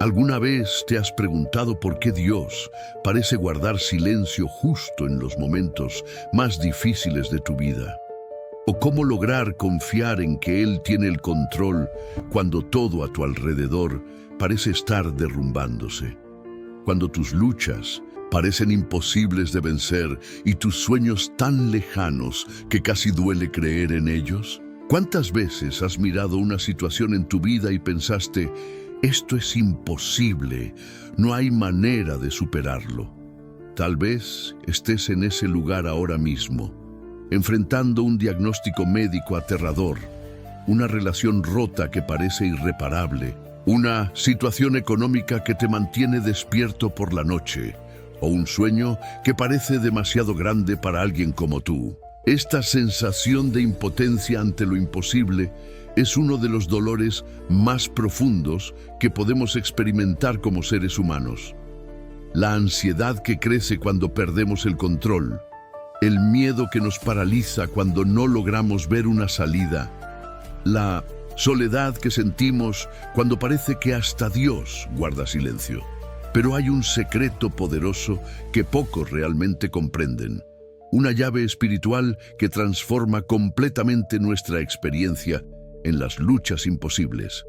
¿Alguna vez te has preguntado por qué Dios parece guardar silencio justo en los momentos más difíciles de tu vida? ¿O cómo lograr confiar en que Él tiene el control cuando todo a tu alrededor parece estar derrumbándose? Cuando tus luchas parecen imposibles de vencer y tus sueños tan lejanos que casi duele creer en ellos. ¿Cuántas veces has mirado una situación en tu vida y pensaste, esto es imposible, no hay manera de superarlo? Tal vez estés en ese lugar ahora mismo, enfrentando un diagnóstico médico aterrador, una relación rota que parece irreparable, una situación económica que te mantiene despierto por la noche, o un sueño que parece demasiado grande para alguien como tú. Esta sensación de impotencia ante lo imposible es uno de los dolores más profundos que podemos experimentar como seres humanos. La ansiedad que crece cuando perdemos el control, el miedo que nos paraliza cuando no logramos ver una salida, la soledad que sentimos cuando parece que hasta Dios guarda silencio. Pero hay un secreto poderoso que pocos realmente comprenden. Una llave espiritual que transforma completamente nuestra experiencia en las luchas imposibles.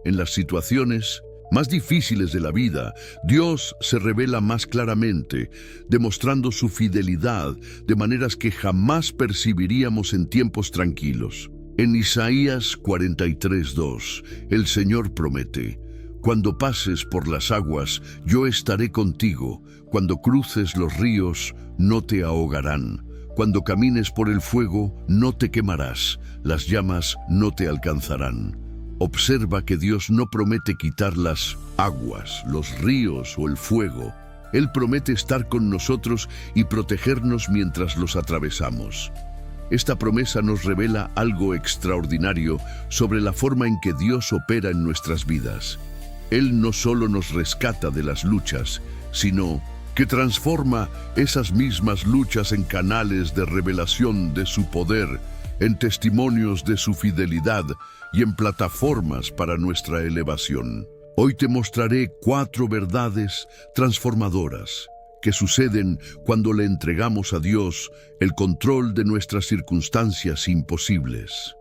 En las situaciones más difíciles de la vida, Dios se revela más claramente, demostrando su fidelidad de maneras que jamás percibiríamos en tiempos tranquilos. En Isaías 43:2, el Señor promete: cuando pases por las aguas, yo estaré contigo. Cuando cruces los ríos, no te ahogarán. Cuando camines por el fuego, no te quemarás. Las llamas no te alcanzarán. Observa que Dios no promete quitar las aguas, los ríos o el fuego. Él promete estar con nosotros y protegernos mientras los atravesamos. Esta promesa nos revela algo extraordinario sobre la forma en que Dios opera en nuestras vidas. Él no solo nos rescata de las luchas, sino que transforma esas mismas luchas en canales de revelación de su poder, en testimonios de su fidelidad y en plataformas para nuestra elevación. Hoy te mostraré 4 verdades transformadoras que suceden cuando le entregamos a Dios el control de nuestras circunstancias imposibles.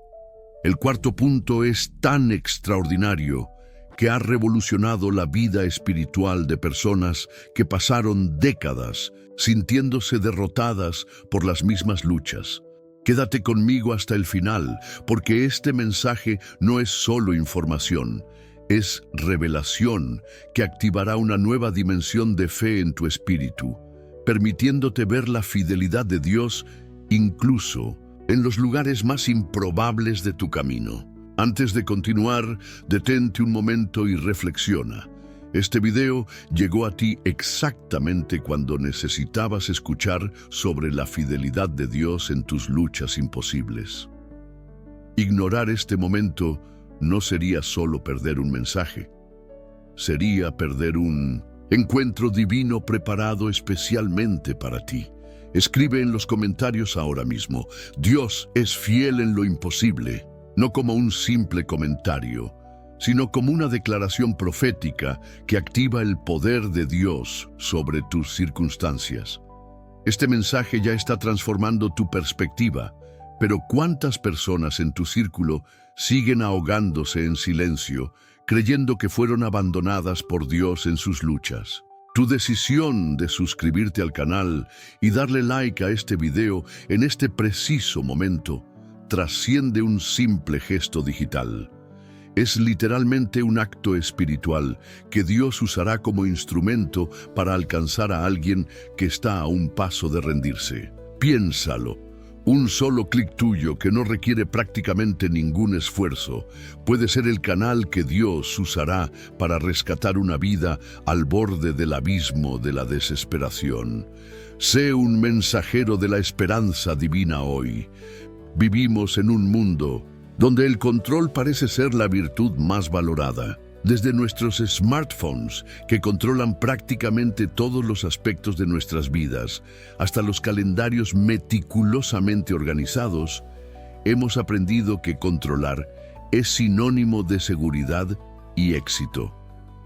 El cuarto punto es tan extraordinario que ha revolucionado la vida espiritual de personas que pasaron décadas sintiéndose derrotadas por las mismas luchas. Quédate conmigo hasta el final, porque este mensaje no es solo información, es revelación que activará una nueva dimensión de fe en tu espíritu, permitiéndote ver la fidelidad de Dios incluso en los lugares más improbables de tu camino. Antes de continuar, detente un momento y reflexiona. Este video llegó a ti exactamente cuando necesitabas escuchar sobre la fidelidad de Dios en tus luchas imposibles. Ignorar este momento no sería solo perder un mensaje, sería perder un encuentro divino preparado especialmente para ti. Escribe en los comentarios ahora mismo: Dios es fiel en lo imposible. No como un simple comentario, sino como una declaración profética que activa el poder de Dios sobre tus circunstancias. Este mensaje ya está transformando tu perspectiva, pero ¿cuántas personas en tu círculo siguen ahogándose en silencio, creyendo que fueron abandonadas por Dios en sus luchas? Tu decisión de suscribirte al canal y darle like a este video en este preciso momento trasciende un simple gesto digital. Es literalmente un acto espiritual que Dios usará como instrumento para alcanzar a alguien que está a un paso de rendirse. Piénsalo. Un solo clic tuyo que no requiere prácticamente ningún esfuerzo puede ser el canal que Dios usará para rescatar una vida al borde del abismo de la desesperación. Sé un mensajero de la esperanza divina hoy. Vivimos en un mundo donde el control parece ser la virtud más valorada. Desde nuestros smartphones, que controlan prácticamente todos los aspectos de nuestras vidas, hasta los calendarios meticulosamente organizados, hemos aprendido que controlar es sinónimo de seguridad y éxito.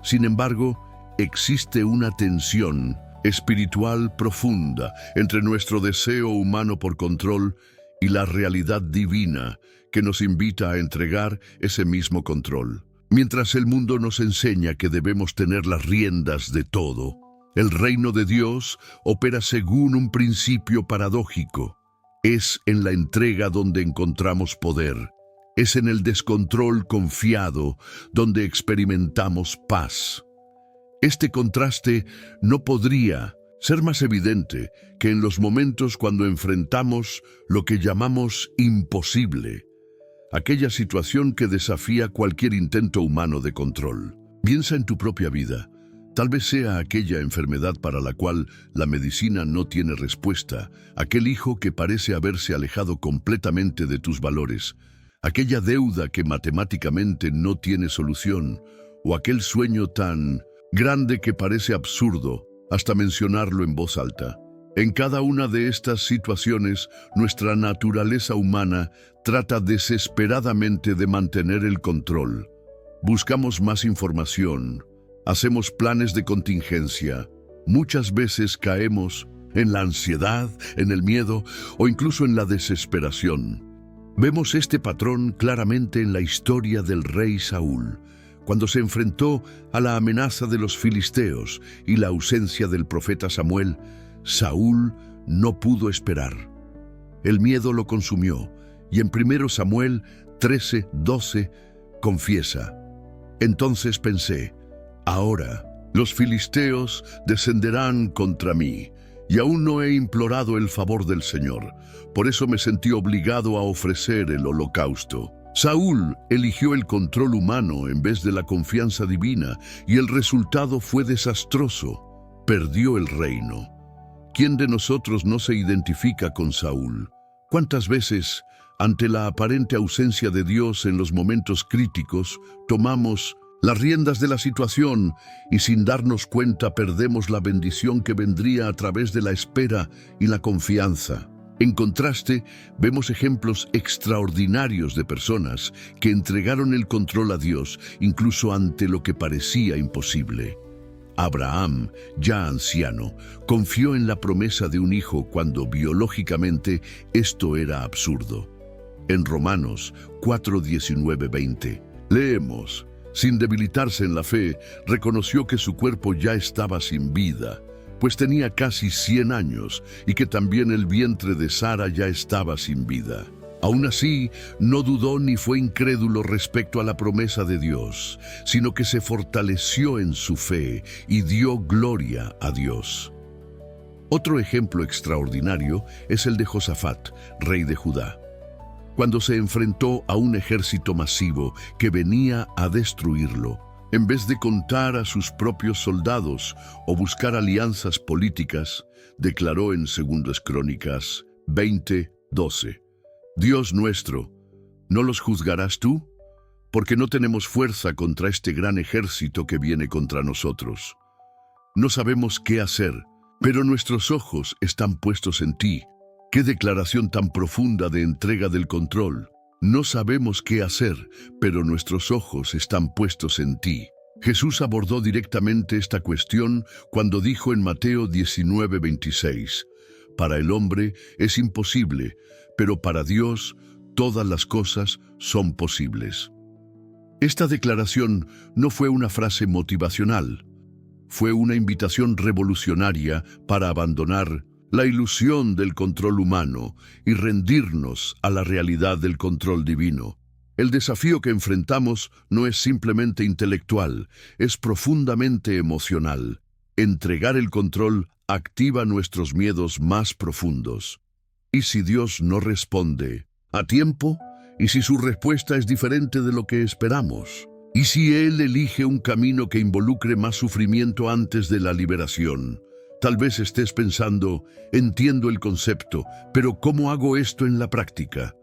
Sin embargo, existe una tensión espiritual profunda entre nuestro deseo humano por control y la realidad divina que nos invita a entregar ese mismo control. Mientras el mundo nos enseña que debemos tener las riendas de todo, el reino de Dios opera según un principio paradójico. Es en la entrega donde encontramos poder. Es en el descontrol confiado donde experimentamos paz. Este contraste no podría ser más evidente que en los momentos cuando enfrentamos lo que llamamos imposible, aquella situación que desafía cualquier intento humano de control. Piensa en tu propia vida. Tal vez sea aquella enfermedad para la cual la medicina no tiene respuesta, aquel hijo que parece haberse alejado completamente de tus valores, aquella deuda que matemáticamente no tiene solución, o aquel sueño tan grande que parece absurdo hasta mencionarlo en voz alta. En cada una de estas situaciones, nuestra naturaleza humana trata desesperadamente de mantener el control. Buscamos más información, hacemos planes de contingencia. Muchas veces caemos en la ansiedad, en el miedo o incluso en la desesperación. Vemos este patrón claramente en la historia del rey Saúl, cuando se enfrentó a la amenaza de los filisteos y la ausencia del profeta Samuel. Saúl no pudo esperar. El miedo lo consumió y en 1 Samuel 13:12 confiesa: entonces pensé, ahora los filisteos descenderán contra mí, y aún no he implorado el favor del Señor. Por eso me sentí obligado a ofrecer el holocausto. Saúl eligió el control humano en vez de la confianza divina, y el resultado fue desastroso. Perdió el reino. ¿Quién de nosotros no se identifica con Saúl? ¿Cuántas veces, ante la aparente ausencia de Dios en los momentos críticos, tomamos las riendas de la situación y sin darnos cuenta perdemos la bendición que vendría a través de la espera y la confianza? En contraste, vemos ejemplos extraordinarios de personas que entregaron el control a Dios incluso ante lo que parecía imposible. Abraham, ya anciano, confió en la promesa de un hijo cuando biológicamente esto era absurdo. En Romanos 4:19-20, leemos: sin debilitarse en la fe, reconoció que su cuerpo ya estaba sin vida, pues tenía casi 100 años, y que también el vientre de Sara ya estaba sin vida. Aún así, no dudó ni fue incrédulo respecto a la promesa de Dios, sino que se fortaleció en su fe y dio gloria a Dios. Otro ejemplo extraordinario es el de Josafat, rey de Judá. Cuando se enfrentó a un ejército masivo que venía a destruirlo, en vez de contar a sus propios soldados o buscar alianzas políticas, declaró en 2 Crónicas 20:12: Dios nuestro, ¿no los juzgarás tú? Porque no tenemos fuerza contra este gran ejército que viene contra nosotros. No sabemos qué hacer, pero nuestros ojos están puestos en ti. ¡Qué declaración tan profunda de entrega del control! No sabemos qué hacer, pero nuestros ojos están puestos en ti. Jesús abordó directamente esta cuestión cuando dijo en Mateo 19:26: para el hombre es imposible, pero para Dios todas las cosas son posibles. Esta declaración no fue una frase motivacional, fue una invitación revolucionaria para abandonar la ilusión del control humano y rendirnos a la realidad del control divino. El desafío que enfrentamos no es simplemente intelectual, es profundamente emocional. Entregar el control activa nuestros miedos más profundos. ¿Y si Dios no responde a tiempo? ¿Y si su respuesta es diferente de lo que esperamos? ¿Y si Él elige un camino que involucre más sufrimiento antes de la liberación? Tal vez estés pensando: entiendo el concepto, pero ¿cómo hago esto en la práctica?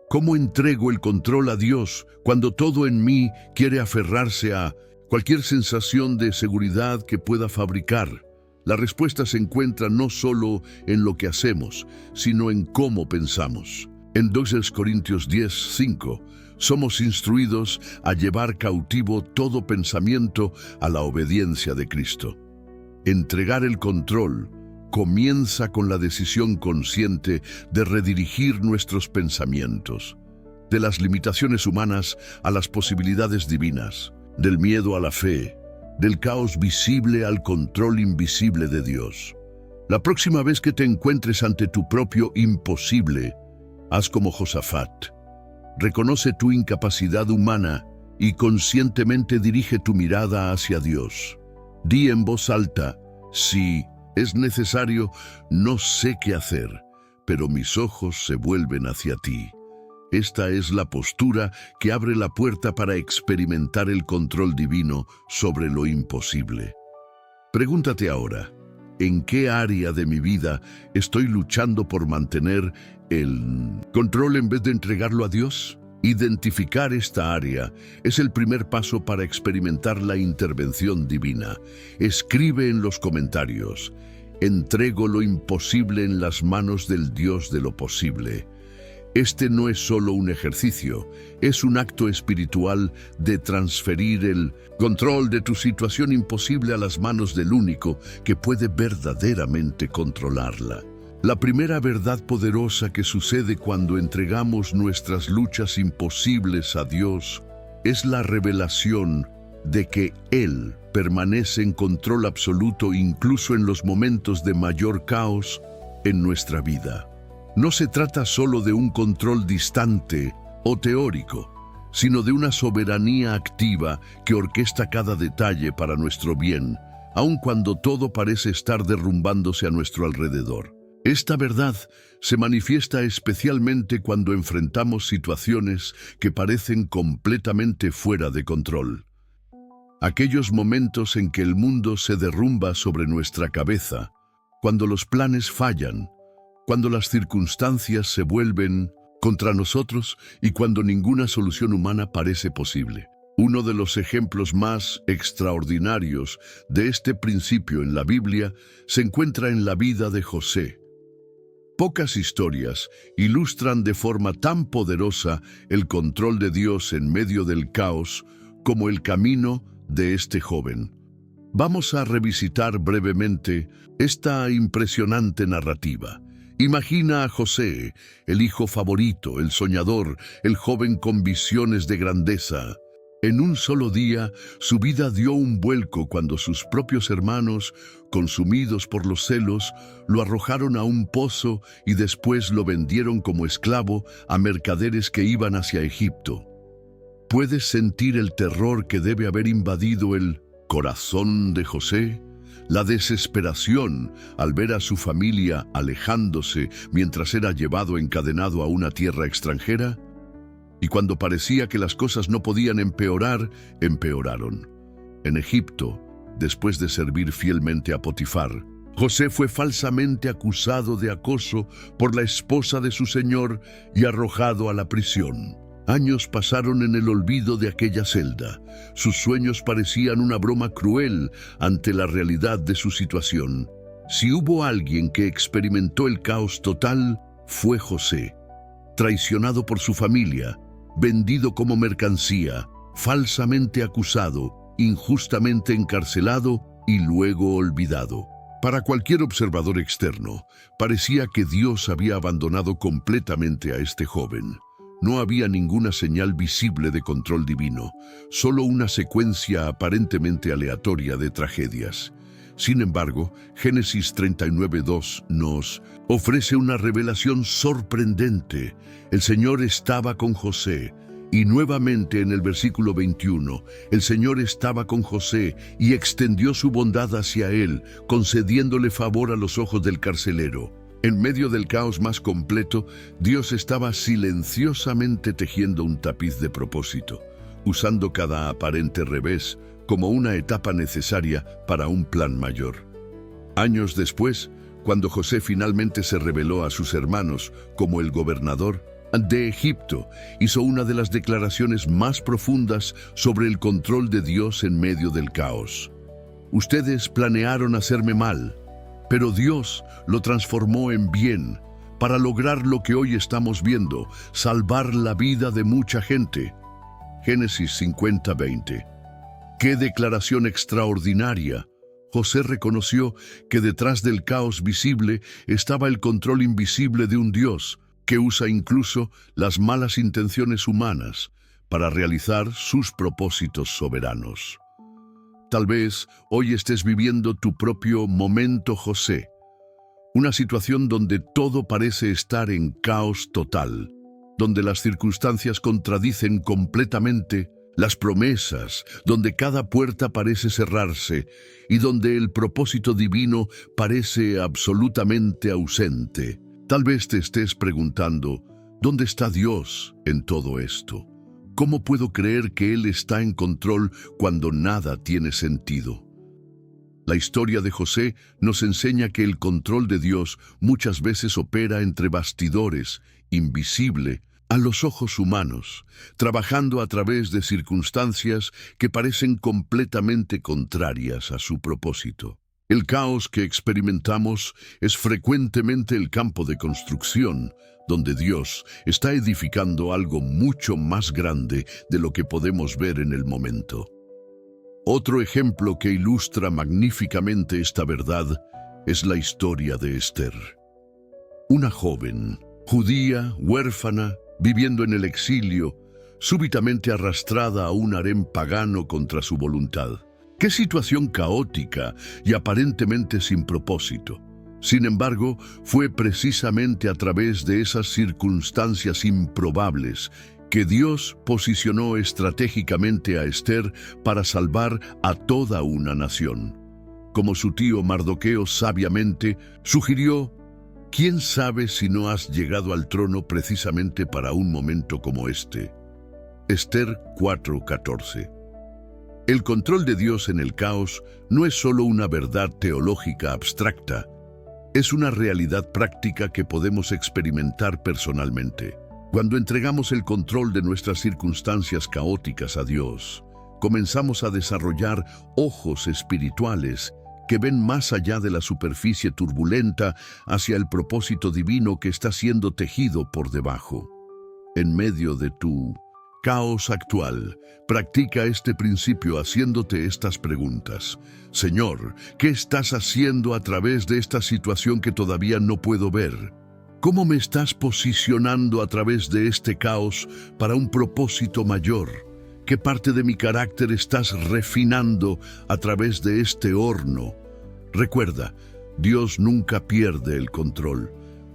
¿Cómo entrego el control a Dios cuando todo en mí quiere aferrarse a cualquier sensación de seguridad que pueda fabricar? La respuesta se encuentra no solo en lo que hacemos, sino en cómo pensamos. En 2 Corintios 10:5, Somos instruidos a llevar cautivo todo pensamiento a la obediencia de Cristo. Entregar el control comienza con la decisión consciente de redirigir nuestros pensamientos, de las limitaciones humanas a las posibilidades divinas, del miedo a la fe, del caos visible al control invisible de Dios. La próxima vez que te encuentres ante tu propio imposible, haz como Josafat. Reconoce tu incapacidad humana y conscientemente dirige tu mirada hacia Dios. Di en voz alta: si es necesario, no sé qué hacer, pero mis ojos se vuelven hacia ti. Esta es la postura que abre la puerta para experimentar el control divino sobre lo imposible. Pregúntate ahora: ¿en qué área de mi vida estoy luchando por mantener el control en vez de entregarlo a Dios? Identificar esta área es el primer paso para experimentar la intervención divina. Escribe en los comentarios: entrego lo imposible en las manos del Dios de lo posible. Este no es solo un ejercicio, es un acto espiritual de transferir el control de tu situación imposible a las manos del único que puede verdaderamente controlarla. La primera verdad poderosa que sucede cuando entregamos nuestras luchas imposibles a Dios es la revelación de que Él permanece en control absoluto incluso en los momentos de mayor caos en nuestra vida. No se trata solo de un control distante o teórico, sino de una soberanía activa que orquesta cada detalle para nuestro bien, aun cuando todo parece estar derrumbándose a nuestro alrededor. Esta verdad se manifiesta especialmente cuando enfrentamos situaciones que parecen completamente fuera de control. Aquellos momentos en que el mundo se derrumba sobre nuestra cabeza, cuando los planes fallan, cuando las circunstancias se vuelven contra nosotros y cuando ninguna solución humana parece posible. Uno de los ejemplos más extraordinarios de este principio en la Biblia se encuentra en la vida de José. Pocas historias ilustran de forma tan poderosa el control de Dios en medio del caos como el camino de este joven. Vamos a revisitar brevemente esta impresionante narrativa. Imagina a José, el hijo favorito, el soñador, el joven con visiones de grandeza. En un solo día, su vida dio un vuelco cuando sus propios hermanos, consumidos por los celos, lo arrojaron a un pozo y después lo vendieron como esclavo a mercaderes que iban hacia Egipto. ¿Puedes sentir el terror que debe haber invadido el corazón de José? La desesperación al ver a su familia alejándose mientras era llevado encadenado a una tierra extranjera. Y cuando parecía que las cosas no podían empeorar, empeoraron. En Egipto, después de servir fielmente a Potifar, José fue falsamente acusado de acoso por la esposa de su señor y arrojado a la prisión. Años pasaron en el olvido de aquella celda. Sus sueños parecían una broma cruel ante la realidad de su situación. Si hubo alguien que experimentó el caos total, fue José. Traicionado por su familia, vendido como mercancía, falsamente acusado, injustamente encarcelado y luego olvidado. Para cualquier observador externo, parecía que Dios había abandonado completamente a este joven. No había ninguna señal visible de control divino, solo una secuencia aparentemente aleatoria de tragedias. Sin embargo, Génesis 39:2 nos ofrece una revelación sorprendente. El Señor estaba con José, y nuevamente en el versículo 21, el Señor estaba con José y extendió su bondad hacia él, concediéndole favor a los ojos del carcelero. En medio del caos más completo, Dios estaba silenciosamente tejiendo un tapiz de propósito, usando cada aparente revés como una etapa necesaria para un plan mayor. Años después, cuando José finalmente se reveló a sus hermanos como el gobernador de Egipto, hizo una de las declaraciones más profundas sobre el control de Dios en medio del caos. Ustedes planearon hacerme mal, pero Dios lo transformó en bien para lograr lo que hoy estamos viendo, salvar la vida de mucha gente. Génesis 50:20. ¡Qué declaración extraordinaria! José reconoció que detrás del caos visible estaba el control invisible de un Dios que usa incluso las malas intenciones humanas para realizar sus propósitos soberanos. Tal vez hoy estés viviendo tu propio momento José, una situación donde todo parece estar en caos total, donde las circunstancias contradicen completamente las promesas, donde cada puerta parece cerrarse y donde el propósito divino parece absolutamente ausente. Tal vez te estés preguntando, ¿dónde está Dios en todo esto? ¿Cómo puedo creer que Él está en control cuando nada tiene sentido? La historia de José nos enseña que el control de Dios muchas veces opera entre bastidores, invisible a los ojos humanos, trabajando a través de circunstancias que parecen completamente contrarias a su propósito. El caos que experimentamos es frecuentemente el campo de construcción, donde Dios está edificando algo mucho más grande de lo que podemos ver en el momento. Otro ejemplo que ilustra magníficamente esta verdad es la historia de Esther. Una joven, judía, huérfana, viviendo en el exilio, súbitamente arrastrada a un harén pagano contra su voluntad. ¡Qué situación caótica y aparentemente sin propósito! Sin embargo, fue precisamente a través de esas circunstancias improbables que Dios posicionó estratégicamente a Esther para salvar a toda una nación. Como su tío Mardoqueo sabiamente sugirió, ¿quién sabe si no has llegado al trono precisamente para un momento como este? Esther 4:14. El control de Dios en el caos no es solo una verdad teológica abstracta, es una realidad práctica que podemos experimentar personalmente. Cuando entregamos el control de nuestras circunstancias caóticas a Dios, comenzamos a desarrollar ojos espirituales que ven más allá de la superficie turbulenta hacia el propósito divino que está siendo tejido por debajo. En medio de tu caos actual, practica este principio haciéndote estas preguntas. Señor, ¿qué estás haciendo a través de esta situación que todavía no puedo ver? ¿Cómo me estás posicionando a través de este caos para un propósito mayor? ¿Qué parte de mi carácter estás refinando a través de este horno? Recuerda, Dios nunca pierde el control.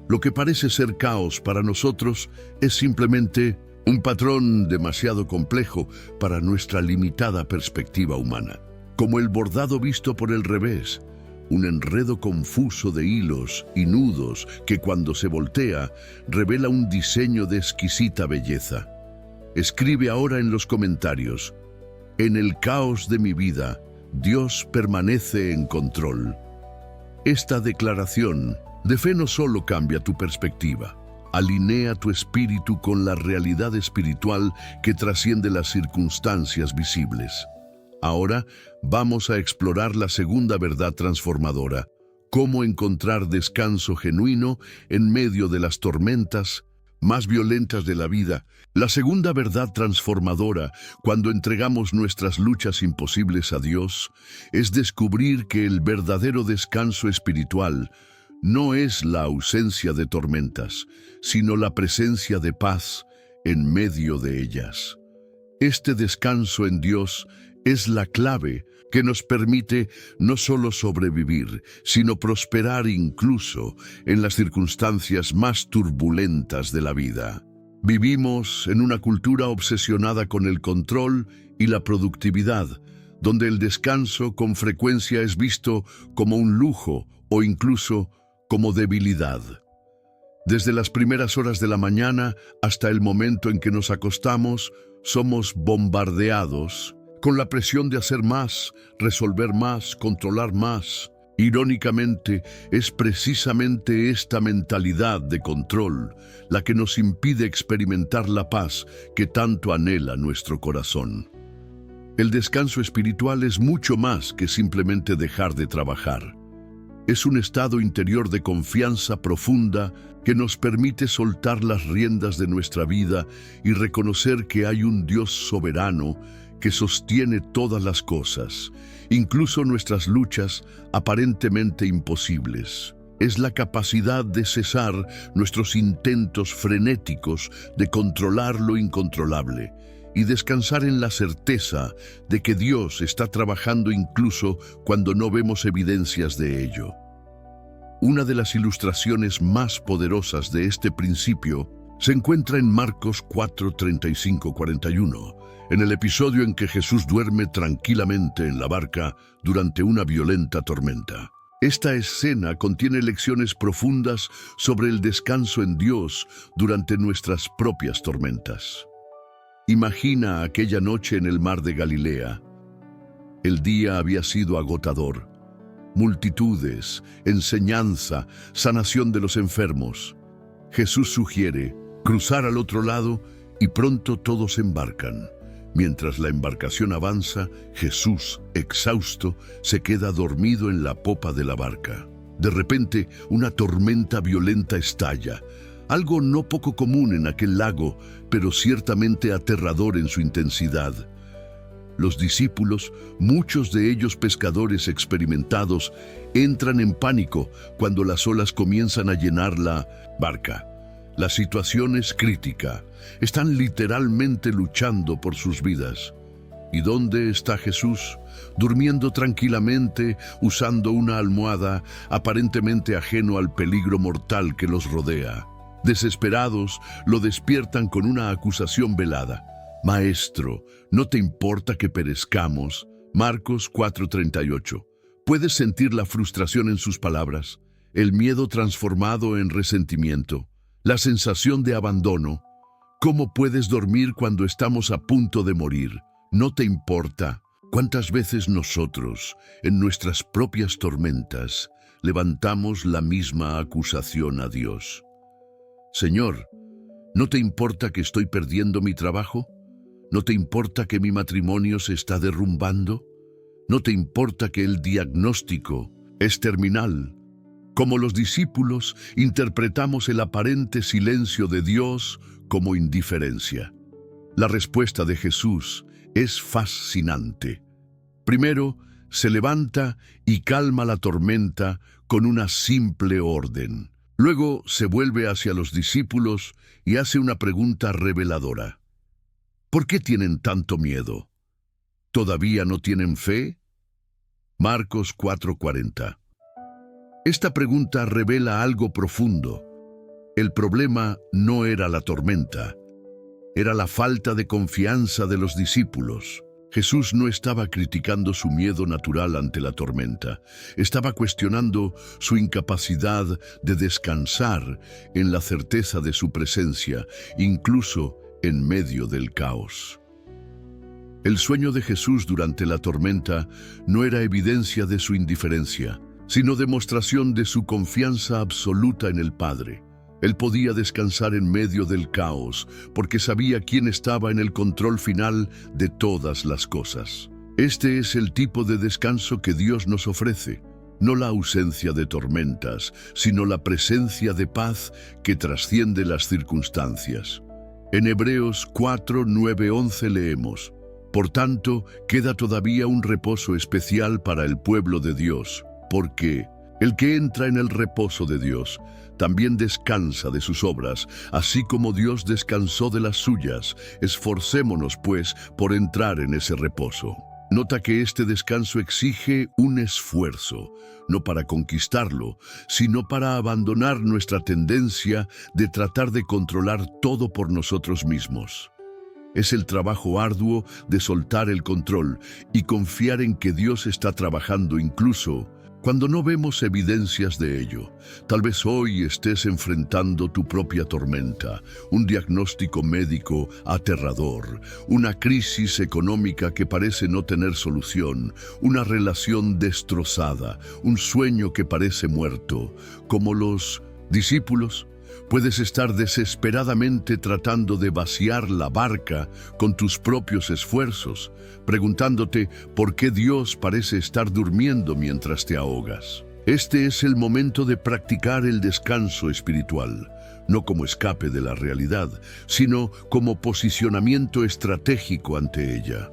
Lo que parece ser caos para nosotros es simplemente un patrón demasiado complejo para nuestra limitada perspectiva humana. Como el bordado visto por el revés, un enredo confuso de hilos y nudos que cuando se voltea revela un diseño de exquisita belleza. Escribe ahora en los comentarios, en el caos de mi vida, Dios permanece en control. Esta declaración de fe no solo cambia tu perspectiva, alinea tu espíritu con la realidad espiritual que trasciende las circunstancias visibles. Ahora vamos a explorar la segunda verdad transformadora, cómo encontrar descanso genuino en medio de las tormentas más violentas de la vida. La segunda verdad transformadora, cuando entregamos nuestras luchas imposibles a Dios, es descubrir que el verdadero descanso espiritual no es la ausencia de tormentas, sino la presencia de paz en medio de ellas. Este descanso en Dios es la clave que nos permite no solo sobrevivir, sino prosperar incluso en las circunstancias más turbulentas de la vida. Vivimos en una cultura obsesionada con el control y la productividad, donde el descanso con frecuencia es visto como un lujo o incluso como debilidad. Desde las primeras horas de la mañana hasta el momento en que nos acostamos, somos bombardeados con la presión de hacer más, resolver más, controlar más. Irónicamente, es precisamente esta mentalidad de control la que nos impide experimentar la paz que tanto anhela nuestro corazón. El descanso espiritual es mucho más que simplemente dejar de trabajar. Es un estado interior de confianza profunda que nos permite soltar las riendas de nuestra vida y reconocer que hay un Dios soberano que sostiene todas las cosas, incluso nuestras luchas aparentemente imposibles. Es la capacidad de cesar nuestros intentos frenéticos de controlar lo incontrolable y descansar en la certeza de que Dios está trabajando incluso cuando no vemos evidencias de ello. Una de las ilustraciones más poderosas de este principio se encuentra en Marcos 4:35-41, en el episodio en que Jesús duerme tranquilamente en la barca durante una violenta tormenta. Esta escena contiene lecciones profundas sobre el descanso en Dios durante nuestras propias tormentas. Imagina aquella noche en el mar de Galilea. El día había sido agotador. Multitudes, enseñanza, sanación de los enfermos. Jesús sugiere cruzar al otro lado y pronto todos embarcan. Mientras la embarcación avanza, Jesús, exhausto, se queda dormido en la popa de la barca. De repente, una tormenta violenta estalla, algo no poco común en aquel lago, pero ciertamente aterrador en su intensidad. Los discípulos, muchos de ellos pescadores experimentados, entran en pánico cuando las olas comienzan a llenar la barca. La situación es crítica. Están literalmente luchando por sus vidas. ¿Y dónde está Jesús? Durmiendo tranquilamente, usando una almohada, aparentemente ajeno al peligro mortal que los rodea. Desesperados, lo despiertan con una acusación velada. Maestro, ¿no te importa que perezcamos? Marcos 4:38. Puedes sentir la frustración en sus palabras, el miedo transformado en resentimiento, la sensación de abandono. ¿Cómo puedes dormir cuando estamos a punto de morir? ¿No te importa? ¿Cuántas veces nosotros, en nuestras propias tormentas, levantamos la misma acusación a Dios? Señor, ¿no te importa que estoy perdiendo mi trabajo? ¿No te importa que mi matrimonio se está derrumbando? ¿No te importa que el diagnóstico es terminal? Como los discípulos, interpretamos el aparente silencio de Dios como indiferencia. La respuesta de Jesús es fascinante. Primero, se levanta y calma la tormenta con una simple orden. Luego se vuelve hacia los discípulos y hace una pregunta reveladora. ¿Por qué tienen tanto miedo? ¿Todavía no tienen fe? Marcos 4:40. Esta pregunta revela algo profundo. El problema no era la tormenta, era la falta de confianza de los discípulos. Jesús no estaba criticando su miedo natural ante la tormenta, estaba cuestionando su incapacidad de descansar en la certeza de su presencia, incluso en medio del caos. El sueño de Jesús durante la tormenta no era evidencia de su indiferencia, sino demostración de su confianza absoluta en el Padre. Él podía descansar en medio del caos, porque sabía quién estaba en el control final de todas las cosas. Este es el tipo de descanso que Dios nos ofrece, no la ausencia de tormentas, sino la presencia de paz que trasciende las circunstancias. En Hebreos 4:9-11 leemos: Por tanto, queda todavía un reposo especial para el pueblo de Dios, porque el que entra en el reposo de Dios también descansa de sus obras, así como Dios descansó de las suyas. Esforcémonos, pues, por entrar en ese reposo. Nota que este descanso exige un esfuerzo, no para conquistarlo, sino para abandonar nuestra tendencia de tratar de controlar todo por nosotros mismos. Es el trabajo arduo de soltar el control y confiar en que Dios está trabajando incluso cuando no vemos evidencias de ello. Tal vez hoy estés enfrentando tu propia tormenta, un diagnóstico médico aterrador, una crisis económica que parece no tener solución, una relación destrozada, un sueño que parece muerto. Como los discípulos, puedes estar desesperadamente tratando de vaciar la barca con tus propios esfuerzos, preguntándote por qué Dios parece estar durmiendo mientras te ahogas. Este es el momento de practicar el descanso espiritual, no como escape de la realidad, sino como posicionamiento estratégico ante ella.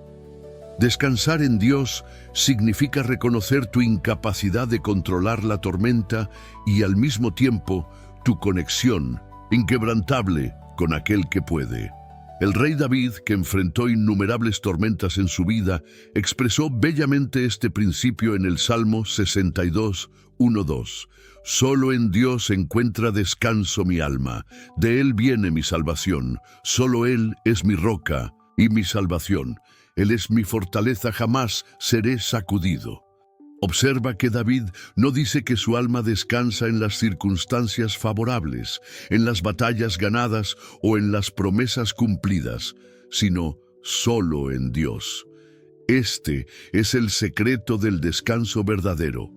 Descansar en Dios significa reconocer tu incapacidad de controlar la tormenta y al mismo tiempo tu conexión inquebrantable con aquel que puede. El rey David, que enfrentó innumerables tormentas en su vida, expresó bellamente este principio en el Salmo 62, 1-2. Solo en Dios encuentra descanso mi alma, de Él viene mi salvación, solo Él es mi roca y mi salvación. Él es mi fortaleza, jamás seré sacudido. Observa que David no dice que su alma descansa en las circunstancias favorables, en las batallas ganadas o en las promesas cumplidas, sino solo en Dios. Este es el secreto del descanso verdadero.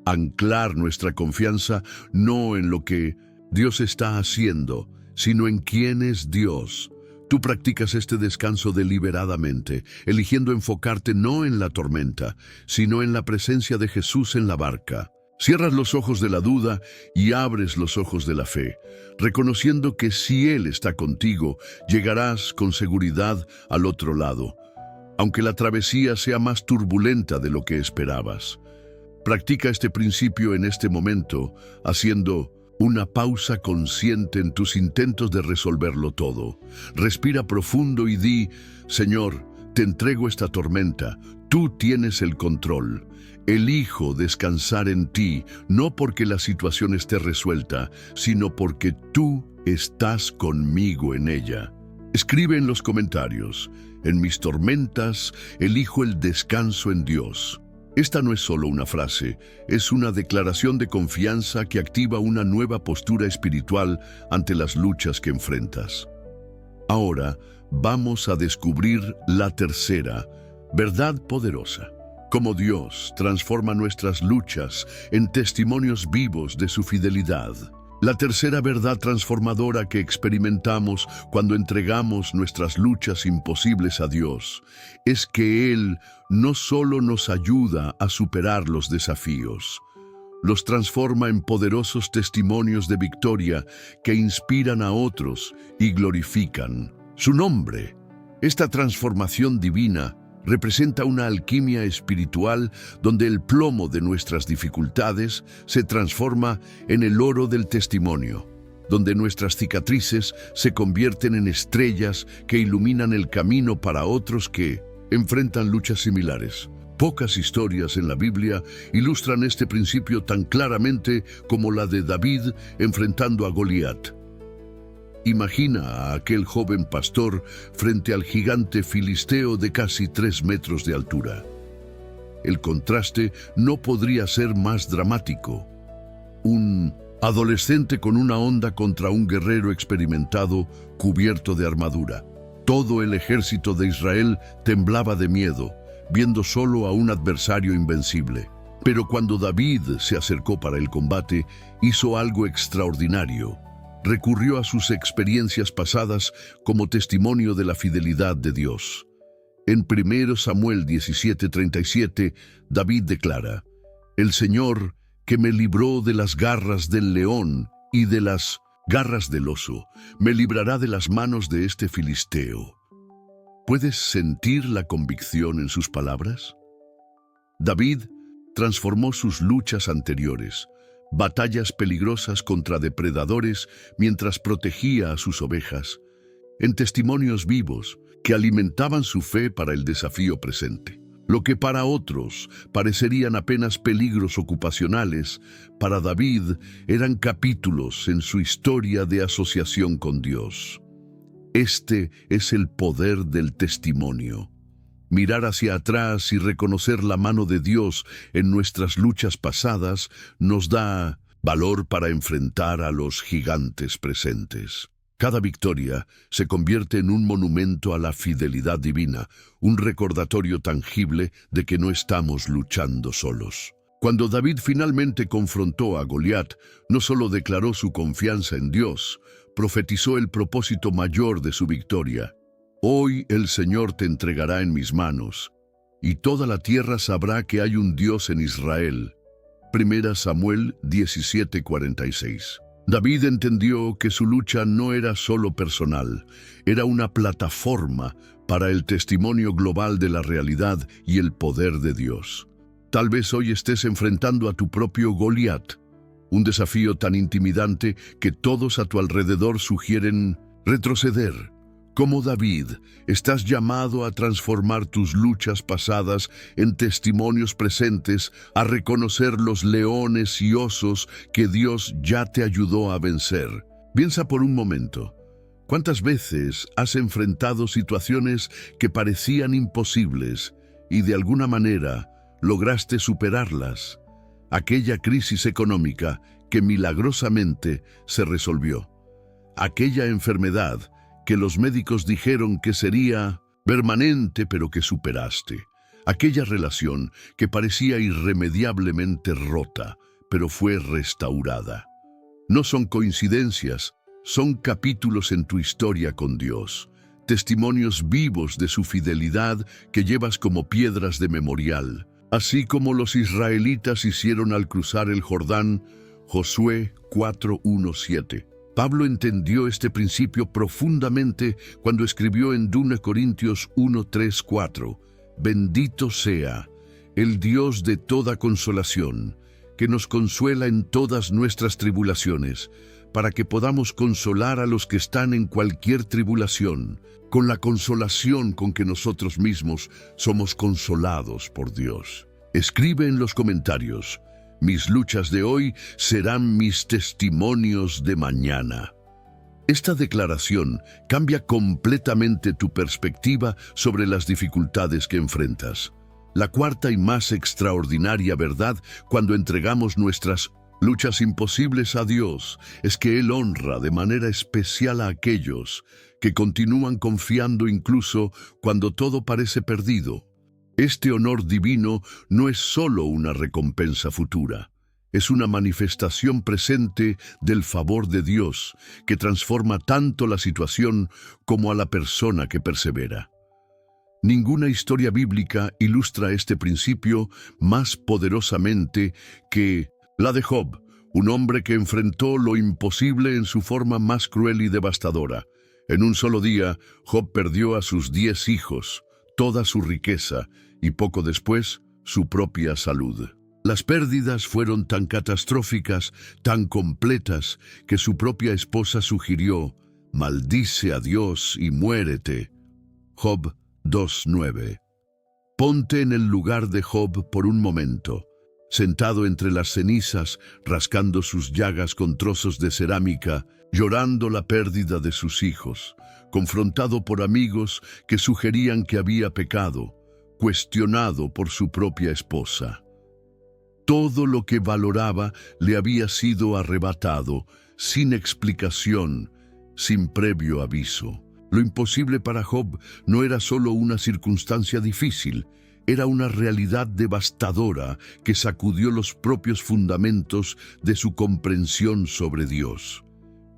Anclar nuestra confianza no en lo que Dios está haciendo, sino en quién es Dios. Tú practicas este descanso deliberadamente, eligiendo enfocarte no en la tormenta, sino en la presencia de Jesús en la barca. Cierras los ojos de la duda y abres los ojos de la fe, reconociendo que si Él está contigo, llegarás con seguridad al otro lado, aunque la travesía sea más turbulenta de lo que esperabas. Practica este principio en este momento, haciendo una pausa consciente en tus intentos de resolverlo todo. Respira profundo y di: Señor, te entrego esta tormenta, tú tienes el control. Elijo descansar en ti, no porque la situación esté resuelta, sino porque tú estás conmigo en ella. Escribe en los comentarios: en mis tormentas, elijo el descanso en Dios. Esta no es solo una frase, es una declaración de confianza que activa una nueva postura espiritual ante las luchas que enfrentas. Ahora vamos a descubrir la tercera, verdad poderosa. Cómo Dios transforma nuestras luchas en testimonios vivos de su fidelidad. La tercera verdad transformadora que experimentamos cuando entregamos nuestras luchas imposibles a Dios es que Él no solo nos ayuda a superar los desafíos, los transforma en poderosos testimonios de victoria que inspiran a otros y glorifican su nombre. Esta transformación divina representa una alquimia espiritual donde el plomo de nuestras dificultades se transforma en el oro del testimonio, donde nuestras cicatrices se convierten en estrellas que iluminan el camino para otros que enfrentan luchas similares. Pocas historias en la Biblia ilustran este principio tan claramente como la de David enfrentando a Goliat. Imagina a aquel joven pastor frente al gigante filisteo de casi 3 metros de altura. El contraste no podría ser más dramático. Un adolescente con una honda contra un guerrero experimentado cubierto de armadura. Todo el ejército de Israel temblaba de miedo, viendo solo a un adversario invencible. Pero cuando David se acercó para el combate, hizo algo extraordinario. Recurrió a sus experiencias pasadas como testimonio de la fidelidad de Dios. En 1 Samuel 17:37, David declara: El Señor, que me libró de las garras del león y de las garras del oso, me librará de las manos de este filisteo. ¿Puedes sentir la convicción en sus palabras? David transformó sus luchas anteriores, batallas peligrosas contra depredadores mientras protegía a sus ovejas, en testimonios vivos que alimentaban su fe para el desafío presente. Lo que para otros parecerían apenas peligros ocupacionales, para David eran capítulos en su historia de asociación con Dios. Este es el poder del testimonio. Mirar hacia atrás y reconocer la mano de Dios en nuestras luchas pasadas nos da valor para enfrentar a los gigantes presentes. Cada victoria se convierte en un monumento a la fidelidad divina, un recordatorio tangible de que no estamos luchando solos. Cuando David finalmente confrontó a Goliat, no solo declaró su confianza en Dios, profetizó el propósito mayor de su victoria. Hoy el Señor te entregará en mis manos, y toda la tierra sabrá que hay un Dios en Israel. Primera Samuel 17:46. David entendió que su lucha no era solo personal, era una plataforma para el testimonio global de la realidad y el poder de Dios. Tal vez hoy estés enfrentando a tu propio Goliat, un desafío tan intimidante que todos a tu alrededor sugieren retroceder. Como David, estás llamado a transformar tus luchas pasadas en testimonios presentes, a reconocer los leones y osos que Dios ya te ayudó a vencer. Piensa por un momento, ¿cuántas veces has enfrentado situaciones que parecían imposibles y de alguna manera lograste superarlas? Aquella crisis económica que milagrosamente se resolvió. Aquella enfermedad que los médicos dijeron que sería permanente pero que superaste. Aquella relación que parecía irremediablemente rota, pero fue restaurada. No son coincidencias, son capítulos en tu historia con Dios, testimonios vivos de su fidelidad que llevas como piedras de memorial, así como los israelitas hicieron al cruzar el Jordán. Josué 4:1-7. Pablo entendió este principio profundamente cuando escribió en 2 Corintios 1:3-4, «Bendito sea el Dios de toda consolación, que nos consuela en todas nuestras tribulaciones, para que podamos consolar a los que están en cualquier tribulación, con la consolación con que nosotros mismos somos consolados por Dios». Escribe en los comentarios: «Mis luchas de hoy serán mis testimonios de mañana». Esta declaración cambia completamente tu perspectiva sobre las dificultades que enfrentas. La cuarta y más extraordinaria verdad cuando entregamos nuestras luchas imposibles a Dios es que Él honra de manera especial a aquellos que continúan confiando incluso cuando todo parece perdido. Este honor divino no es solo una recompensa futura, es una manifestación presente del favor de Dios que transforma tanto la situación como a la persona que persevera. Ninguna historia bíblica ilustra este principio más poderosamente que la de Job, un hombre que enfrentó lo imposible en su forma más cruel y devastadora. En un solo día, Job perdió a sus 10 hijos, toda su riqueza y poco después su propia salud. Las pérdidas fueron tan catastróficas, tan completas, que su propia esposa sugirió: «Maldice a Dios y muérete». Job 2:9. Ponte en el lugar de Job por un momento, sentado entre las cenizas, rascando sus llagas con trozos de cerámica, llorando la pérdida de sus hijos, confrontado por amigos que sugerían que había pecado, cuestionado por su propia esposa. Todo lo que valoraba le había sido arrebatado, sin explicación, sin previo aviso. Lo imposible para Job no era solo una circunstancia difícil, era una realidad devastadora que sacudió los propios fundamentos de su comprensión sobre Dios.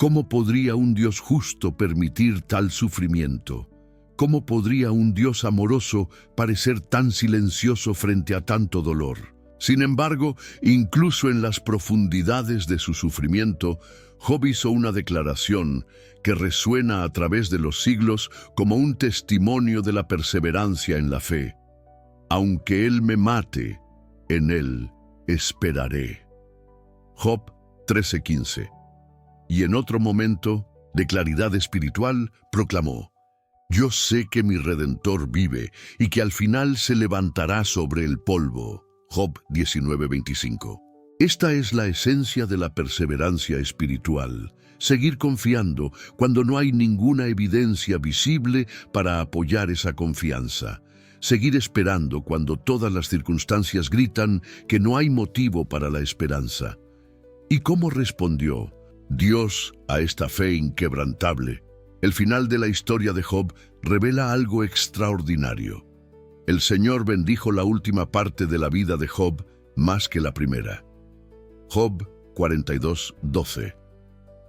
¿Cómo podría un Dios justo permitir tal sufrimiento? ¿Cómo podría un Dios amoroso parecer tan silencioso frente a tanto dolor? Sin embargo, incluso en las profundidades de su sufrimiento, Job hizo una declaración que resuena a través de los siglos como un testimonio de la perseverancia en la fe. «Aunque Él me mate, en Él esperaré». Job 13:15. Y en otro momento, de claridad espiritual, proclamó: «Yo sé que mi Redentor vive y que al final se levantará sobre el polvo». Job 19:25. Esta es la esencia de la perseverancia espiritual. Seguir confiando cuando no hay ninguna evidencia visible para apoyar esa confianza. Seguir esperando cuando todas las circunstancias gritan que no hay motivo para la esperanza. ¿Y cómo respondió Dios a esta fe inquebrantable? El final de la historia de Job revela algo extraordinario. El Señor bendijo la última parte de la vida de Job más que la primera. Job 42:12.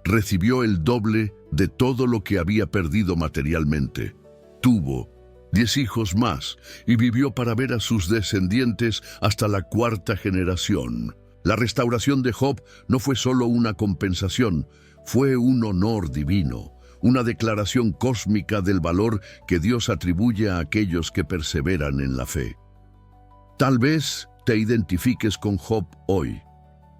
Recibió el doble de todo lo que había perdido materialmente. Tuvo 10 hijos más y vivió para ver a sus descendientes hasta la 4ª generación. La restauración de Job no fue solo una compensación, fue un honor divino, una declaración cósmica del valor que Dios atribuye a aquellos que perseveran en la fe. Tal vez te identifiques con Job hoy.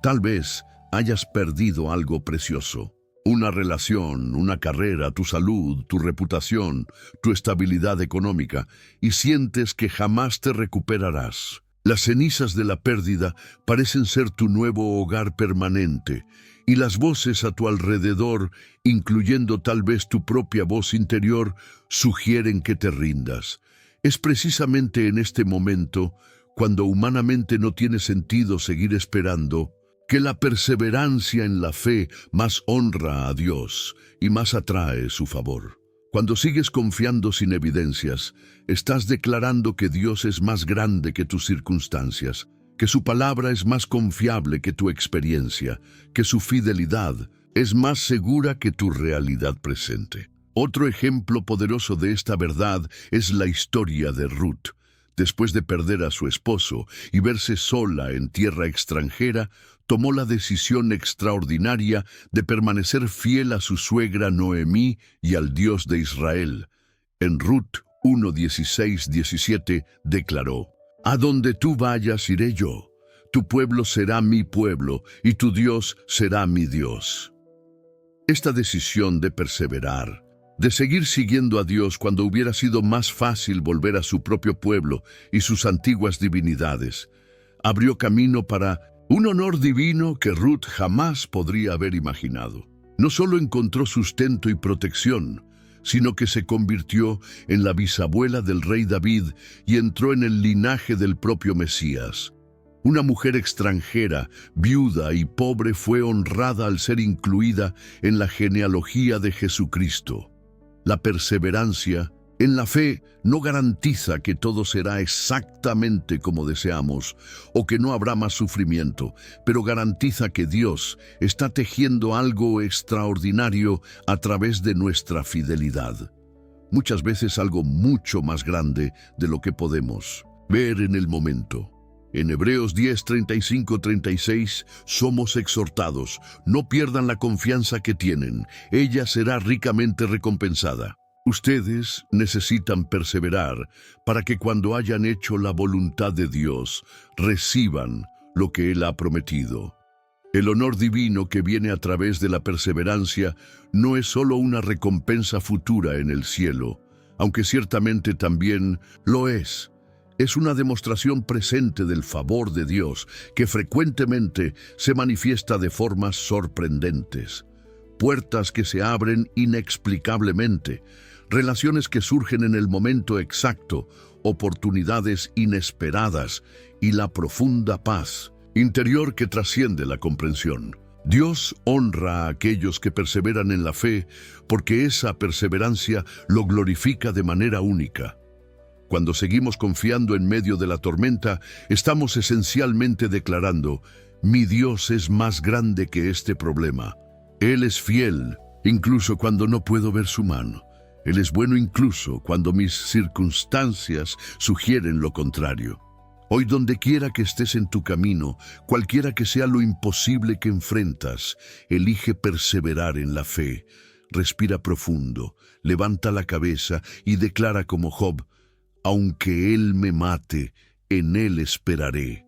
Tal vez hayas perdido algo precioso. Una relación, una carrera, tu salud, tu reputación, tu estabilidad económica, y sientes que jamás te recuperarás. Las cenizas de la pérdida parecen ser tu nuevo hogar permanente, y las voces a tu alrededor, incluyendo tal vez tu propia voz interior, sugieren que te rindas. Es precisamente en este momento, cuando humanamente no tiene sentido seguir esperando, que la perseverancia en la fe más honra a Dios y más atrae su favor. Cuando sigues confiando sin evidencias, estás declarando que Dios es más grande que tus circunstancias, que su palabra es más confiable que tu experiencia, que su fidelidad es más segura que tu realidad presente. Otro ejemplo poderoso de esta verdad es la historia de Ruth. Después de perder a su esposo y verse sola en tierra extranjera, tomó la decisión extraordinaria de permanecer fiel a su suegra Noemí y al Dios de Israel. En Ruth 1:16-17 declaró: «A donde tú vayas iré yo, tu pueblo será mi pueblo y tu Dios será mi Dios». Esta decisión de perseverar, de seguir siguiendo a Dios cuando hubiera sido más fácil volver a su propio pueblo y sus antiguas divinidades, abrió camino para un honor divino que Ruth jamás podría haber imaginado. No solo encontró sustento y protección, sino que se convirtió en la bisabuela del rey David y entró en el linaje del propio Mesías. Una mujer extranjera, viuda y pobre fue honrada al ser incluida en la genealogía de Jesucristo. La perseverancia en la fe no garantiza que todo será exactamente como deseamos o que no habrá más sufrimiento, pero garantiza que Dios está tejiendo algo extraordinario a través de nuestra fidelidad. Muchas veces algo mucho más grande de lo que podemos ver en el momento. En Hebreos 10:35-36 somos exhortados: no pierdan la confianza que tienen, ella será ricamente recompensada. Ustedes necesitan perseverar para que cuando hayan hecho la voluntad de Dios, reciban lo que Él ha prometido. El honor divino que viene a través de la perseverancia no es solo una recompensa futura en el cielo, aunque ciertamente también lo es. Es una demostración presente del favor de Dios que frecuentemente se manifiesta de formas sorprendentes. Puertas que se abren inexplicablemente, relaciones que surgen en el momento exacto, oportunidades inesperadas y la profunda paz interior que trasciende la comprensión. Dios honra a aquellos que perseveran en la fe porque esa perseverancia lo glorifica de manera única. Cuando seguimos confiando en medio de la tormenta, estamos esencialmente declarando: mi Dios es más grande que este problema. Él es fiel, incluso cuando no puedo ver su mano. Él es bueno incluso cuando mis circunstancias sugieren lo contrario. Hoy, donde quiera que estés en tu camino, cualquiera que sea lo imposible que enfrentas, elige perseverar en la fe. Respira profundo, levanta la cabeza y declara como Job: aunque Él me mate, en Él esperaré.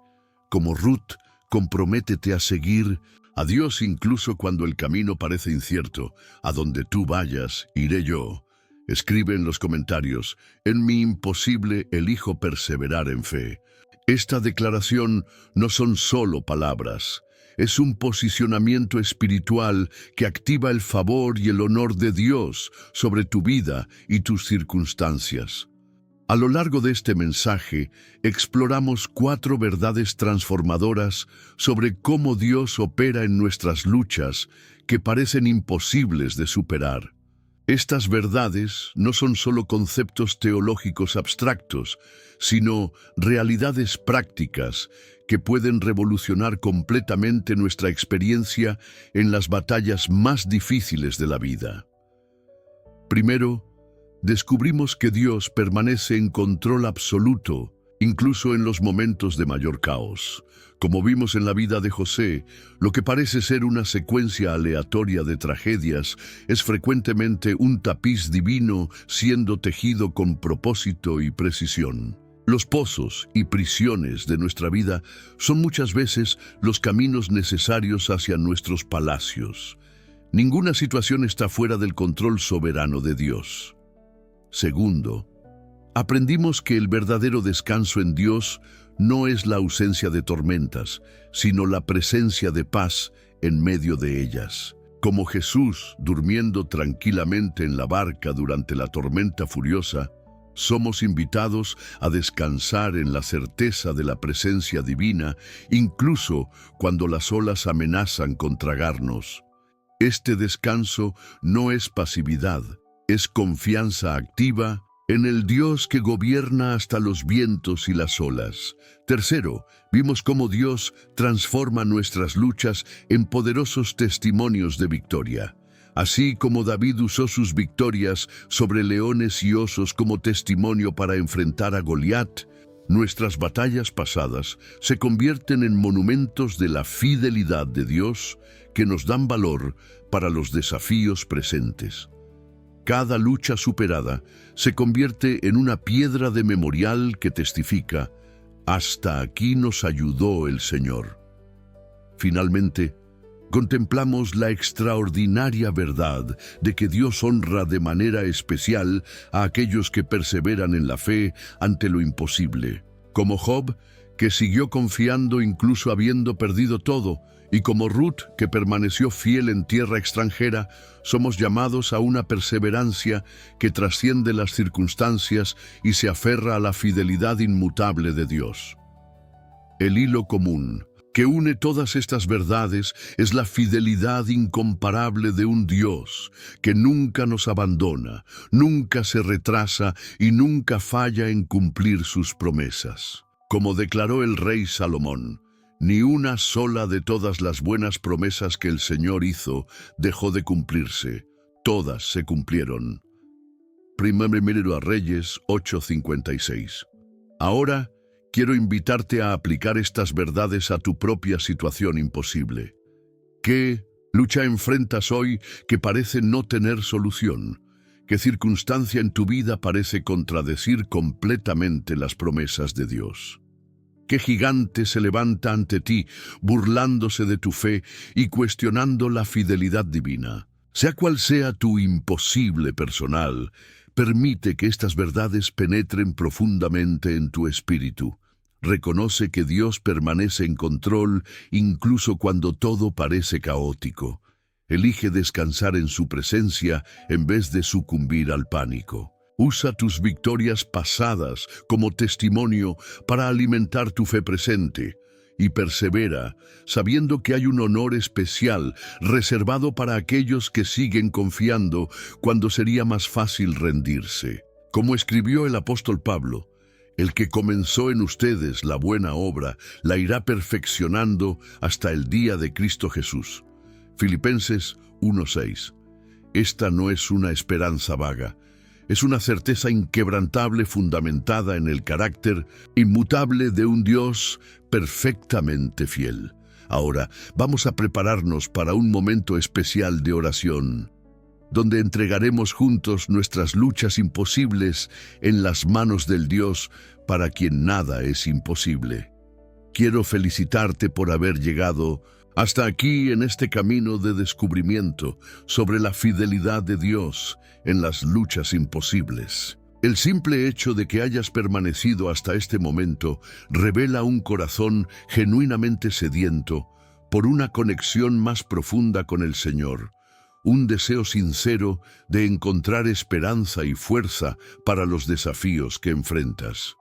Como Ruth, comprométete a seguir a Dios incluso cuando el camino parece incierto. A donde tú vayas, iré yo. Escribe en los comentarios: en mi imposible elijo perseverar en fe. Esta declaración no son solo palabras. Es un posicionamiento espiritual que activa el favor y el honor de Dios sobre tu vida y tus circunstancias. A lo largo de este mensaje, exploramos 4 verdades transformadoras sobre cómo Dios opera en nuestras luchas que parecen imposibles de superar. Estas verdades no son solo conceptos teológicos abstractos, sino realidades prácticas que pueden revolucionar completamente nuestra experiencia en las batallas más difíciles de la vida. Primero, descubrimos que Dios permanece en control absoluto incluso en los momentos de mayor caos. Como vimos en la vida de José, lo que parece ser una secuencia aleatoria de tragedias es frecuentemente un tapiz divino siendo tejido con propósito y precisión. Los pozos y prisiones de nuestra vida son muchas veces los caminos necesarios hacia nuestros palacios. Ninguna situación está fuera del control soberano de Dios. Segundo, aprendimos que el verdadero descanso en Dios no es la ausencia de tormentas, sino la presencia de paz en medio de ellas. Como Jesús, durmiendo tranquilamente en la barca durante la tormenta furiosa, somos invitados a descansar en la certeza de la presencia divina, incluso cuando las olas amenazan con tragarnos. Este descanso no es pasividad, es confianza activa en el Dios que gobierna hasta los vientos y las olas. Tercero, vimos cómo Dios transforma nuestras luchas en poderosos testimonios de victoria. Así como David usó sus victorias sobre leones y osos como testimonio para enfrentar a Goliat, nuestras batallas pasadas se convierten en monumentos de la fidelidad de Dios que nos dan valor para los desafíos presentes. Cada lucha superada se convierte en una piedra de memorial que testifica: hasta aquí nos ayudó el Señor. Finalmente, contemplamos la extraordinaria verdad de que Dios honra de manera especial a aquellos que perseveran en la fe ante lo imposible, como Job, que siguió confiando incluso habiendo perdido todo, y como Ruth, que permaneció fiel en tierra extranjera. Somos llamados a una perseverancia que trasciende las circunstancias y se aferra a la fidelidad inmutable de Dios. El hilo común que une todas estas verdades es la fidelidad incomparable de un Dios que nunca nos abandona, nunca se retrasa y nunca falla en cumplir sus promesas. Como declaró el rey Salomón, ni una sola de todas las buenas promesas que el Señor hizo dejó de cumplirse. Todas se cumplieron. Primero a Reyes 8:56. Ahora, quiero invitarte a aplicar estas verdades a tu propia situación imposible. ¿Qué lucha enfrentas hoy que parece no tener solución? ¿Qué circunstancia en tu vida parece contradecir completamente las promesas de Dios? ¿Qué gigante se levanta ante ti, burlándose de tu fe y cuestionando la fidelidad divina? Sea cual sea tu imposible personal, permite que estas verdades penetren profundamente en tu espíritu. Reconoce que Dios permanece en control incluso cuando todo parece caótico. Elige descansar en su presencia en vez de sucumbir al pánico. Usa tus victorias pasadas como testimonio para alimentar tu fe presente y persevera, sabiendo que hay un honor especial reservado para aquellos que siguen confiando cuando sería más fácil rendirse. Como escribió el apóstol Pablo, el que comenzó en ustedes la buena obra la irá perfeccionando hasta el día de Cristo Jesús. Filipenses 1:6. Esta no es una esperanza vaga. Es una certeza inquebrantable fundamentada en el carácter inmutable de un Dios perfectamente fiel. Ahora, vamos a prepararnos para un momento especial de oración, donde entregaremos juntos nuestras luchas imposibles en las manos del Dios para quien nada es imposible. Quiero felicitarte por haber llegado hasta aquí en este camino de descubrimiento sobre la fidelidad de Dios en las luchas imposibles. El simple hecho de que hayas permanecido hasta este momento revela un corazón genuinamente sediento por una conexión más profunda con el Señor, un deseo sincero de encontrar esperanza y fuerza para los desafíos que enfrentas.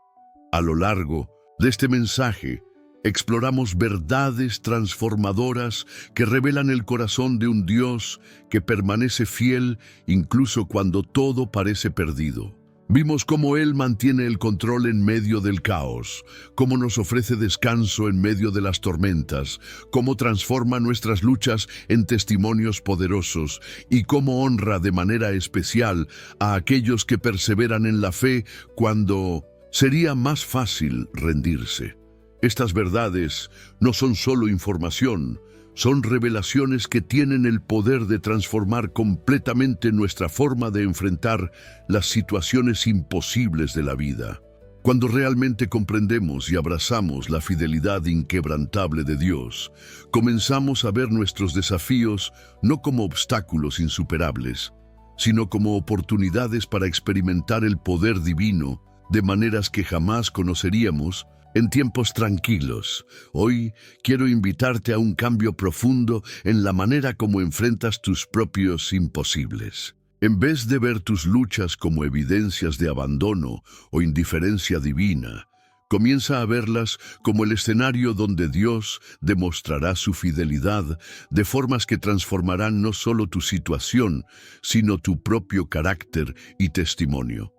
A lo largo de este mensaje, exploramos verdades transformadoras que revelan el corazón de un Dios que permanece fiel incluso cuando todo parece perdido. Vimos cómo Él mantiene el control en medio del caos, cómo nos ofrece descanso en medio de las tormentas, cómo transforma nuestras luchas en testimonios poderosos y cómo honra de manera especial a aquellos que perseveran en la fe cuando sería más fácil rendirse. Estas verdades no son solo información, son revelaciones que tienen el poder de transformar completamente nuestra forma de enfrentar las situaciones imposibles de la vida. Cuando realmente comprendemos y abrazamos la fidelidad inquebrantable de Dios, comenzamos a ver nuestros desafíos no como obstáculos insuperables, sino como oportunidades para experimentar el poder divino de maneras que jamás conoceríamos en tiempos tranquilos. Hoy quiero invitarte a un cambio profundo en la manera como enfrentas tus propios imposibles. En vez de ver tus luchas como evidencias de abandono o indiferencia divina, comienza a verlas como el escenario donde Dios demostrará su fidelidad de formas que transformarán no solo tu situación, sino tu propio carácter y testimonio.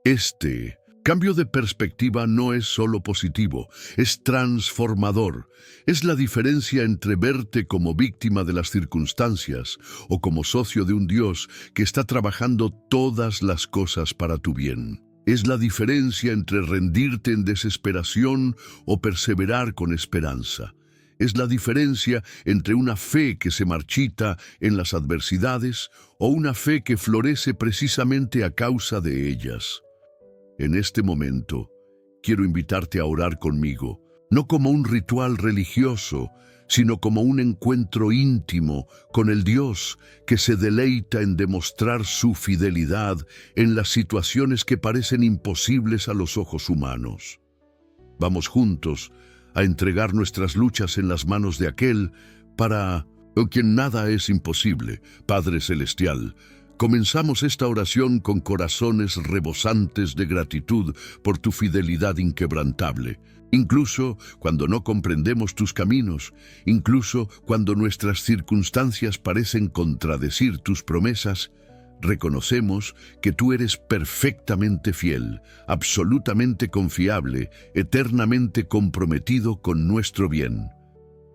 Este cambio de perspectiva no es solo positivo, es transformador. Es la diferencia entre verte como víctima de las circunstancias o como socio de un Dios que está trabajando todas las cosas para tu bien. Es la diferencia entre rendirte en desesperación o perseverar con esperanza. Es la diferencia entre una fe que se marchita en las adversidades o una fe que florece precisamente a causa de ellas. En este momento, quiero invitarte a orar conmigo, no como un ritual religioso, sino como un encuentro íntimo con el Dios que se deleita en demostrar su fidelidad en las situaciones que parecen imposibles a los ojos humanos. Vamos juntos a entregar nuestras luchas en las manos de aquel para quien nada es imposible, Padre Celestial. Comenzamos esta oración con corazones rebosantes de gratitud por tu fidelidad inquebrantable. Incluso cuando no comprendemos tus caminos, incluso cuando nuestras circunstancias parecen contradecir tus promesas, reconocemos que tú eres perfectamente fiel, absolutamente confiable, eternamente comprometido con nuestro bien.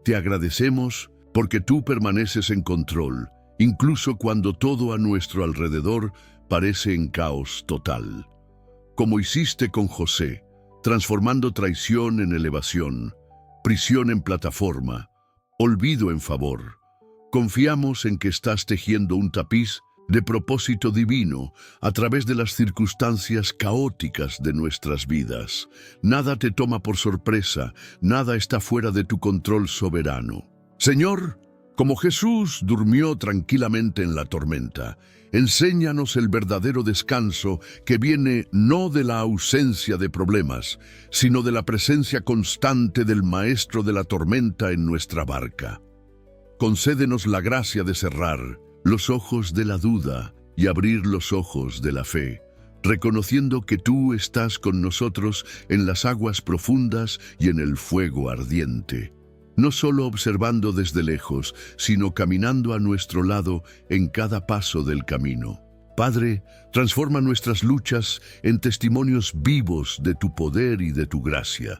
Te agradecemos porque tú permaneces en control, incluso cuando todo a nuestro alrededor parece en caos total. Como hiciste con José, transformando traición en elevación, prisión en plataforma, olvido en favor. Confiamos en que estás tejiendo un tapiz de propósito divino a través de las circunstancias caóticas de nuestras vidas. Nada te toma por sorpresa, nada está fuera de tu control soberano. Señor, como Jesús durmió tranquilamente en la tormenta, enséñanos el verdadero descanso que viene no de la ausencia de problemas, sino de la presencia constante del Maestro de la tormenta en nuestra barca. Concédenos la gracia de cerrar los ojos de la duda y abrir los ojos de la fe, reconociendo que tú estás con nosotros en las aguas profundas y en el fuego ardiente. No solo observando desde lejos, sino caminando a nuestro lado en cada paso del camino. Padre, transforma nuestras luchas en testimonios vivos de tu poder y de tu gracia,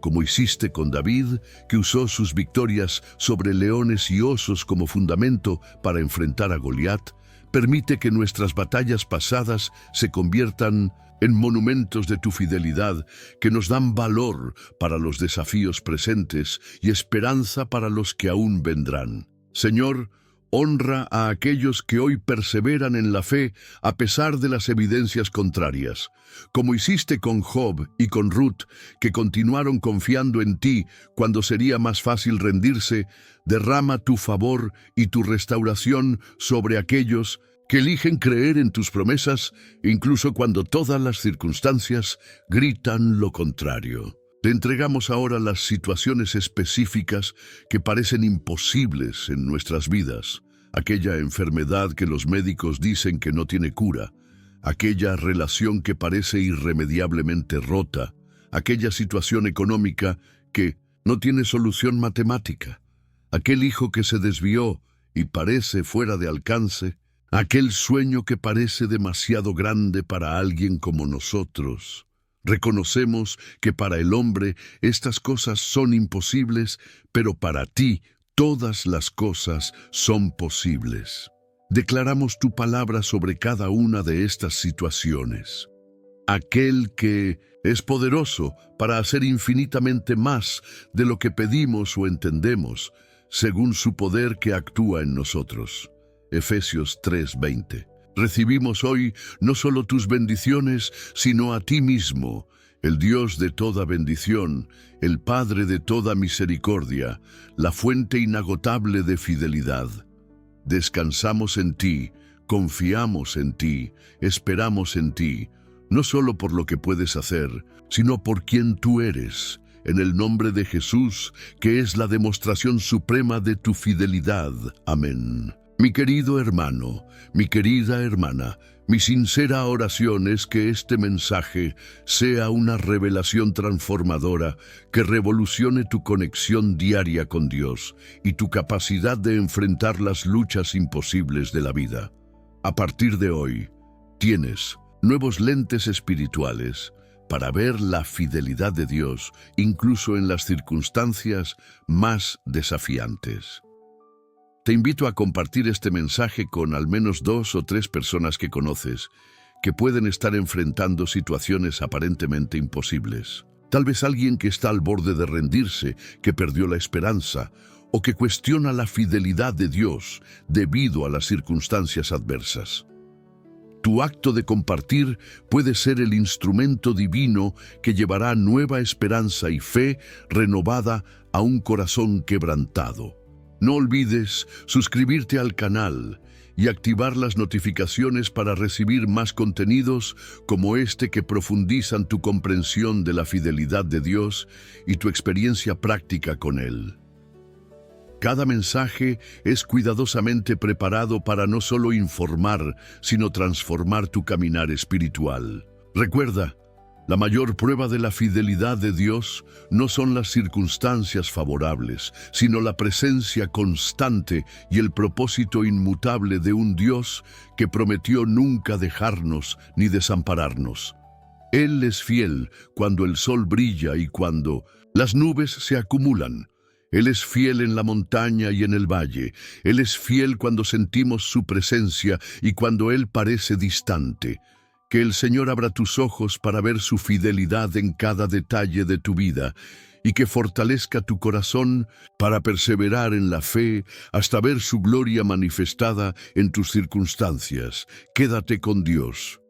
como hiciste con David, que usó sus victorias sobre leones y osos como fundamento para enfrentar a Goliat. Permite que nuestras batallas pasadas se conviertan en monumentos de tu fidelidad que nos dan valor para los desafíos presentes y esperanza para los que aún vendrán. Señor, honra a aquellos que hoy perseveran en la fe a pesar de las evidencias contrarias, como hiciste con Job y con Ruth, que continuaron confiando en ti cuando sería más fácil rendirse. Derrama tu favor y tu restauración sobre aquellos que eligen creer en tus promesas, incluso cuando todas las circunstancias gritan lo contrario. Te entregamos ahora las situaciones específicas que parecen imposibles en nuestras vidas, aquella enfermedad que los médicos dicen que no tiene cura, aquella relación que parece irremediablemente rota, aquella situación económica que no tiene solución matemática, aquel hijo que se desvió y parece fuera de alcance, aquel sueño que parece demasiado grande para alguien como nosotros. Reconocemos que para el hombre estas cosas son imposibles, pero para ti todas las cosas son posibles. Declaramos tu palabra sobre cada una de estas situaciones. aquel que es poderoso para hacer infinitamente más de lo que pedimos o entendemos, según su poder que actúa en nosotros. Efesios 3:20. Recibimos hoy no solo tus bendiciones, sino a ti mismo, el Dios de toda bendición, el Padre de toda misericordia, la fuente inagotable de fidelidad. Descansamos en ti, confiamos en ti, esperamos en ti, no solo por lo que puedes hacer, sino por quien tú eres, en el nombre de Jesús, que es la demostración suprema de tu fidelidad. Amén. Mi querido hermano, mi querida hermana, mi sincera oración es que este mensaje sea una revelación transformadora que revolucione tu conexión diaria con Dios y tu capacidad de enfrentar las luchas imposibles de la vida. A partir de hoy, tienes nuevos lentes espirituales para ver la fidelidad de Dios, incluso en las circunstancias más desafiantes. Te invito a compartir este mensaje con al menos 2 o 3 personas que conoces, que pueden estar enfrentando situaciones aparentemente imposibles. Tal vez alguien que está al borde de rendirse, que perdió la esperanza, o que cuestiona la fidelidad de Dios debido a las circunstancias adversas. Tu acto de compartir puede ser el instrumento divino que llevará nueva esperanza y fe renovada a un corazón quebrantado. No olvides suscribirte al canal y activar las notificaciones para recibir más contenidos como este que profundizan tu comprensión de la fidelidad de Dios y tu experiencia práctica con Él. Cada mensaje es cuidadosamente preparado para no solo informar, sino transformar tu caminar espiritual. Recuerda, la mayor prueba de la fidelidad de Dios no son las circunstancias favorables, sino la presencia constante y el propósito inmutable de un Dios que prometió nunca dejarnos ni desampararnos. Él es fiel cuando el sol brilla y cuando las nubes se acumulan. Él es fiel en la montaña y en el valle. Él es fiel cuando sentimos su presencia y cuando Él parece distante. Que el Señor abra tus ojos para ver su fidelidad en cada detalle de tu vida y que fortalezca tu corazón para perseverar en la fe hasta ver su gloria manifestada en tus circunstancias. Quédate con Dios.